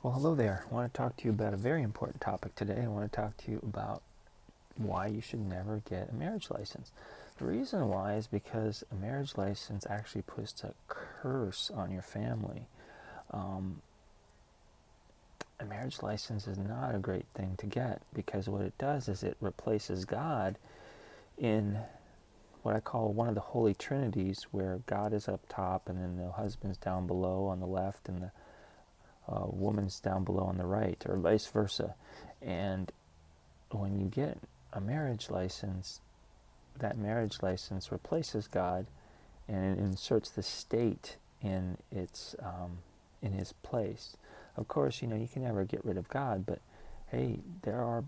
Well, hello there. I want to talk to you about a very important topic today. I want to talk to you about why you should never get a marriage license. The reason why is because a marriage license actually puts a curse on your family. Um, a marriage license is not a great thing to get because what it does is it replaces God in what I call one of the holy trinities, where God is up top and then the husband's down below on the left and the woman's down below on the right, or vice versa. And when you get a marriage license, that marriage license replaces God and it inserts the state in his place. Of course, you can never get rid of God, but hey, there are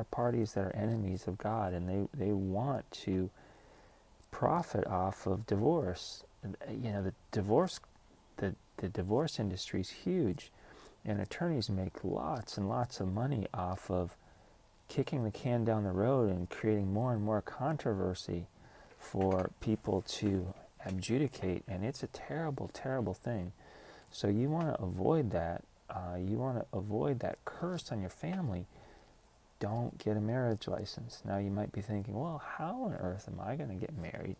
parties that are enemies of God, and they want to profit off of divorce. The divorce industry is huge, and attorneys make lots and lots of money off of kicking the can down the road and creating more and more controversy for people to adjudicate, and it's a terrible, terrible thing. So you want to avoid that. You want to avoid that curse on your family. Don't get a marriage license. Now you might be thinking, well, how on earth am I going to get married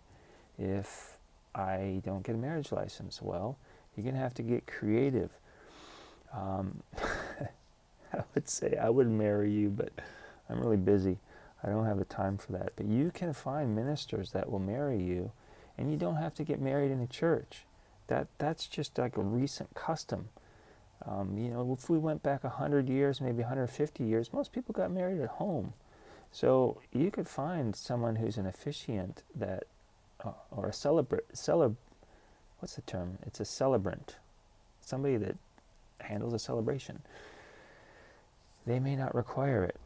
if I don't get a marriage license? Well, you're going to have to get creative. I would say I would marry you, but I'm really busy. I don't have the time for that. But you can find ministers that will marry you, and you don't have to get married in a church. That's just like a recent custom. If we went back 100 years, maybe 150 years, most people got married at home. So you could find someone who's an officiant or a what's the term? It's a celebrant. Somebody that handles a celebration. They may not require it.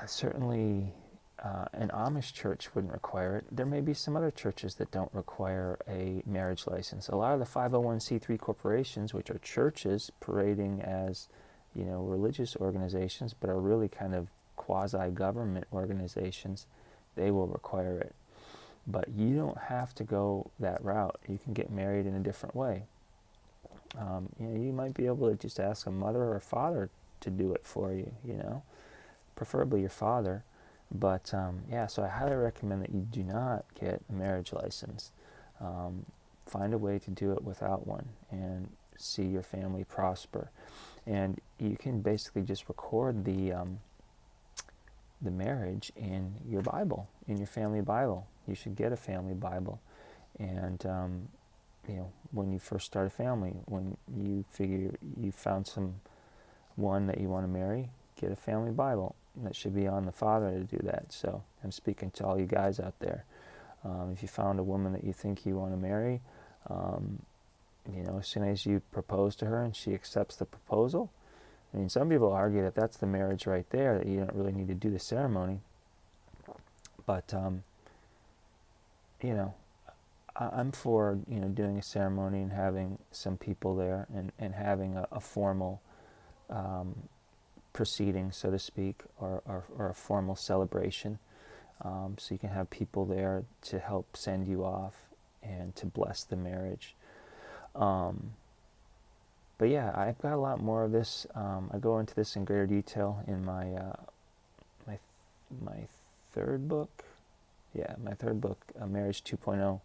Certainly, an Amish church wouldn't require it. There may be some other churches that don't require a marriage license. A lot of the 501c3 corporations, which are churches parading as, religious organizations, but are really kind of quasi-government organizations, they will require it. But you don't have to go that route. You can get married in a different way. You might be able to just ask a mother or a father to do it for you, preferably your father. But so I highly recommend that you do not get a marriage license. Find a way to do it without one and see your family prosper. And you can basically just record the marriage in your Bible, in your family Bible. You should get a family Bible. And when you first start a family, when you figure you found one that you want to marry, get a family Bible. That should be on the father to do that. So I'm speaking to all you guys out there. If you found a woman that you think you want to marry, as soon as you propose to her and she accepts the proposal, some people argue that that's the marriage right there, that you don't really need to do the ceremony. But, I'm for, doing a ceremony and having some people there and having a formal proceeding, so to speak, or a formal celebration. So you can have people there to help send you off and to bless the marriage. But yeah, I've got a lot more of this. I go into this in greater detail in my third book. Yeah, my third book, Marriage 2.0.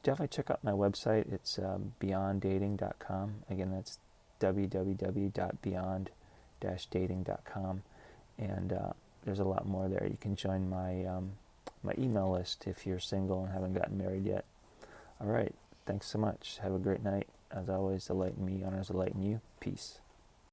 Definitely check out my website. It's beyonddating.com. Again, that's www.beyond-dating.com. And there's a lot more there. You can join my email list if you're single and haven't gotten married yet. All right. Thanks so much. Have a great night. As always, the light in me honors the light in you. Peace.